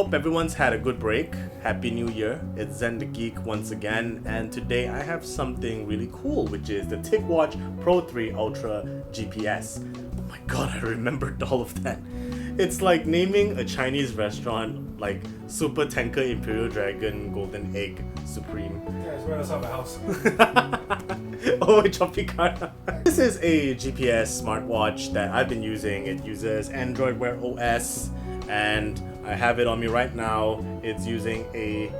hope everyone's had a good break. Happy New Year. It's Zen the Geek once again, and today I have something really cool, which is the Ticwatch Pro 3 Ultra GPS. Oh my god, I remembered all of that. It's like naming a Chinese restaurant like Super Tanker Imperial Dragon Golden Egg Supreme. Yeah, it's right outside my house. Oh, Tropicana. This is a GPS smartwatch that I've been using. It uses Android Wear OS, and I have it on me right now. It's using a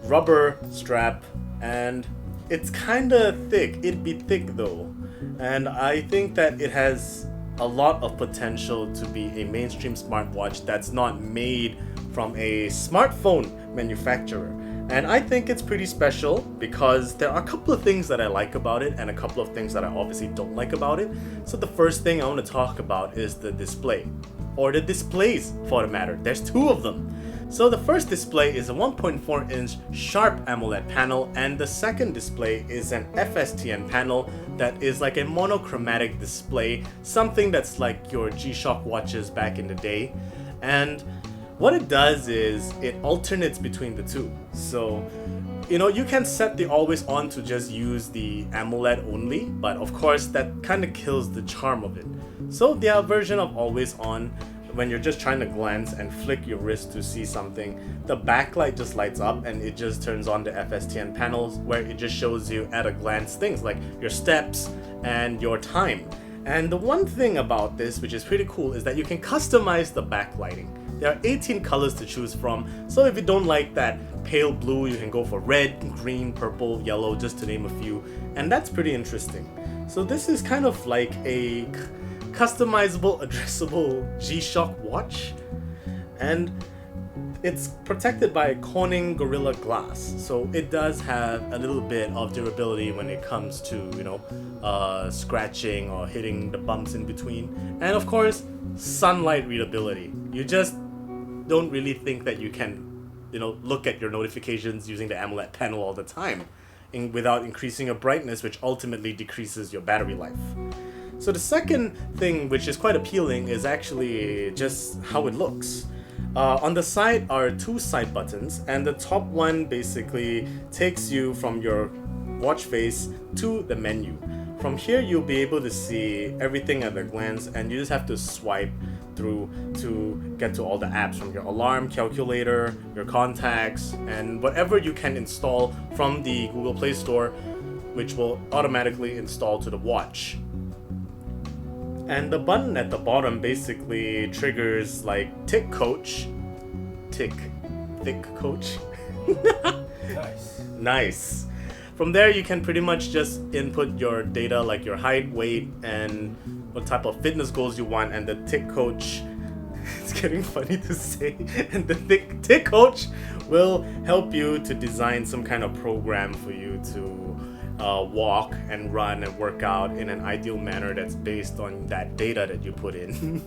rubber strap, and it's kinda thick. It'd be thick though, and I think that it has a lot of potential to be a mainstream smartwatch that's not made from a smartphone manufacturer. And I think it's pretty special because there are a couple of things that I like about it and a couple of things that I obviously don't like about it. So the first thing I want to talk about is the display, or the displays for the matter. There's two of them. So the first display is a 1.4-inch sharp AMOLED panel, and the second display is an FSTN panel that is like a monochromatic display, something that's like your G-Shock watches back in the day. And what it does is it alternates between the two. So, you can set the always on to just use the AMOLED only, but of course that kind of kills the charm of it. So the version of always on, when you're just trying to glance and flick your wrist to see something, the backlight just lights up and it just turns on the FSTN panels, where it just shows you at a glance things like your steps and your time. And the one thing about this, which is pretty cool, is that you can customize the backlighting. There are 18 colors to choose from, so if you don't like that pale blue, you can go for red, green, purple, yellow, just to name a few, and that's pretty interesting. So this is kind of like a customizable, addressable G-Shock watch, and it's protected by Corning Gorilla Glass, so it does have a little bit of durability when it comes to, scratching or hitting the bumps in between, and of course, sunlight readability. You just don't really think that you can, look at your notifications using the AMOLED panel all the time without increasing your brightness, which ultimately decreases your battery life. So the second thing, which is quite appealing, is actually just how it looks. On the side are two side buttons, and the top one basically takes you from your watch face to the menu. From here, you'll be able to see everything at a glance, and you just have to swipe through to get to all the apps, from your alarm, calculator, your contacts, and whatever you can install from the Google Play Store, which will automatically install to the watch. And the button at the bottom basically triggers like Thick Coach. Nice. From there, you can pretty much just input your data like your height, weight, and what type of fitness goals you want. And the Thick Coach, it's getting funny to say, and the Thick Coach will help you to design some kind of program for you to walk and run and work out in an ideal manner that's based on that data that you put in.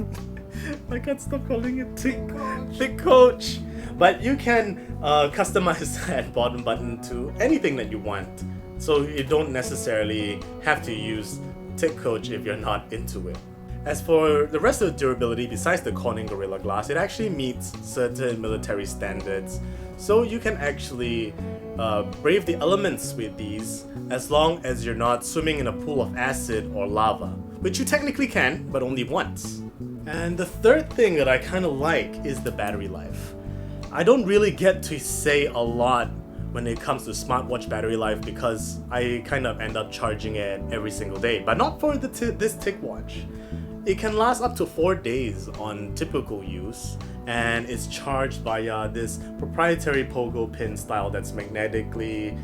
I can't stop calling it Thick Coach. But you can customize that bottom button to anything that you want. So you don't necessarily have to use Thick Coach if you're not into it. As for the rest of the durability, besides the Corning Gorilla Glass, it actually meets certain military standards. So you can actually brave the elements with these, as long as you're not swimming in a pool of acid or lava, which you technically can, but only once. And the third thing that I kind of like is the battery life. I don't really get to say a lot when it comes to smartwatch battery life because I kind of end up charging it every single day, but not for this Ticwatch. It can last up to 4 days on typical use, and it's charged via this proprietary pogo pin style that's magnetically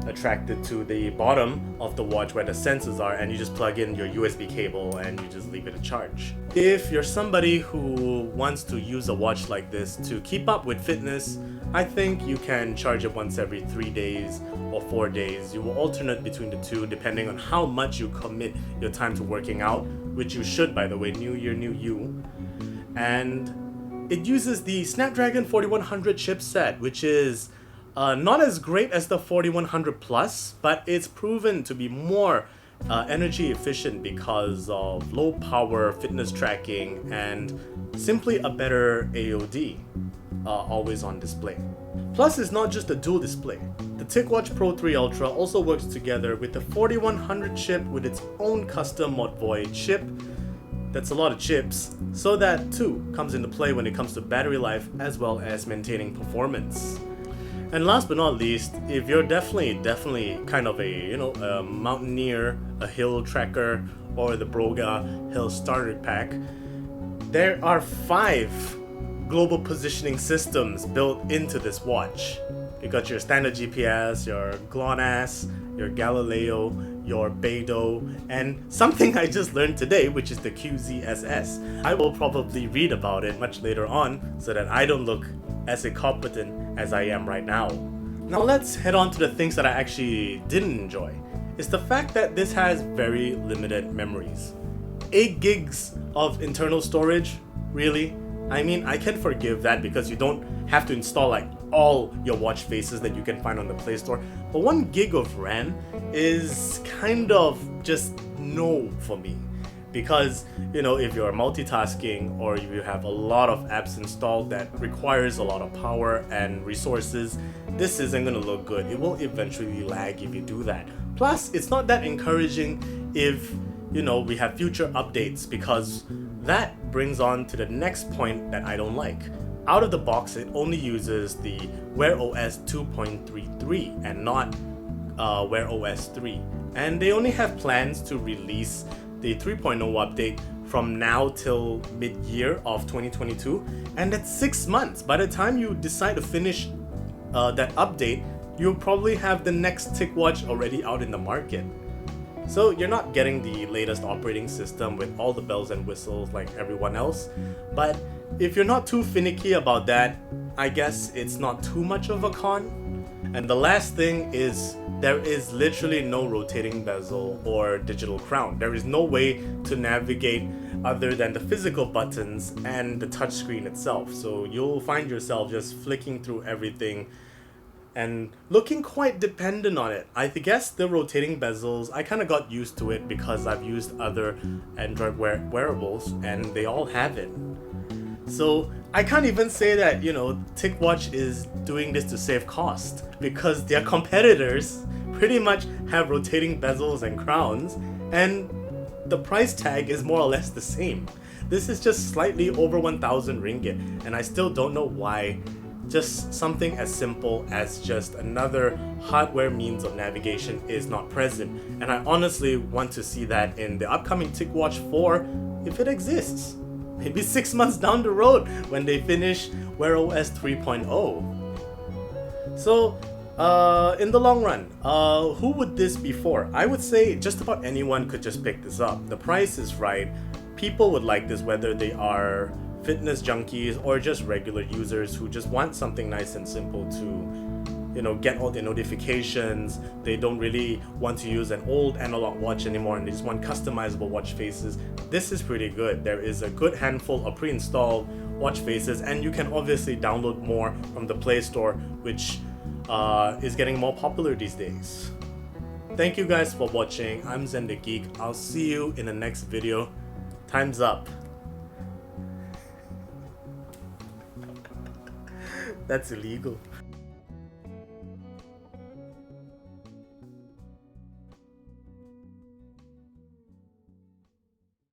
attracted to the bottom of the watch where the sensors are, and you just plug in your USB cable and you just leave it to charge. If you're somebody who wants to use a watch like this to keep up with fitness, I think you can charge it once every 3 days or 4 days. You will alternate between the two depending on how much you commit your time to working out, which you should, by the way. New year, new you. And it uses the Snapdragon 4100 chipset, which is not as great as the 4100 Plus, but it's proven to be more energy efficient because of low power fitness tracking and simply a better AOD, always on display. Plus, it's not just a dual display. The Ticwatch Pro 3 Ultra also works together with the 4100 chip with its own custom Mobvoi chip. That's a lot of chips, so that too comes into play when it comes to battery life as well as maintaining performance. And last but not least, if you're definitely kind of a mountaineer, a hill trekker, or the Broga Hill Starter Pack, there are 5 global positioning systems built into this watch. You got your standard GPS, your GLONASS, your Galileo, your Beidou, and something I just learned today, which is the QZSS. I will probably read about it much later on so that I don't look as incompetent as I am right now. Now let's head on to the things that I actually didn't enjoy. It's the fact that this has very limited memories. 8 gigs of internal storage? Really? I mean, I can forgive that because you don't have to install like all your watch faces that you can find on the Play Store. But 1 gig of RAM is kind of just no for me. Because, if you're multitasking or if you have a lot of apps installed that requires a lot of power and resources, this isn't going to look good. It will eventually lag if you do that. Plus, it's not that encouraging if, we have future updates, because that brings on to the next point that I don't like. Out of the box, it only uses the Wear OS 2.33 and not Wear OS 3. And they only have plans to release the 3.0 update from now till mid-year of 2022, and that's 6 months. By the time you decide to finish that update, you'll probably have the next Ticwatch already out in the market. So you're not getting the latest operating system with all the bells and whistles like everyone else, but if you're not too finicky about that, I guess it's not too much of a con. And the last thing is, there is literally no rotating bezel or digital crown. There is no way to navigate other than the physical buttons and the touchscreen itself. So you'll find yourself just flicking through everything and looking quite dependent on it. I guess the rotating bezels, I kind of got used to it because I've used other Android wearables and they all have it. So I can't even say that, Ticwatch is doing this to save cost, because their competitors pretty much have rotating bezels and crowns, and the price tag is more or less the same. This is just slightly over 1,000 ringgit, and I still don't know why. Just something as simple as just another hardware means of navigation is not present, and I honestly want to see that in the upcoming Ticwatch 4 if it exists. Maybe 6 months down the road when they finish Wear OS 3.0. So, in the long run, who would this be for? I would say just about anyone could just pick this up. The price is right. People would like this whether they are fitness junkies or just regular users who just want something nice and simple to get all the notifications. They don't really want to use an old analog watch anymore and they just want customizable watch faces. This is pretty good. There is a good handful of pre-installed watch faces, and you can obviously download more from the Play Store, which is getting more popular these days. Thank you guys for watching. I'm Zen the Geek. I'll see you in the next video. Time's up. That's illegal.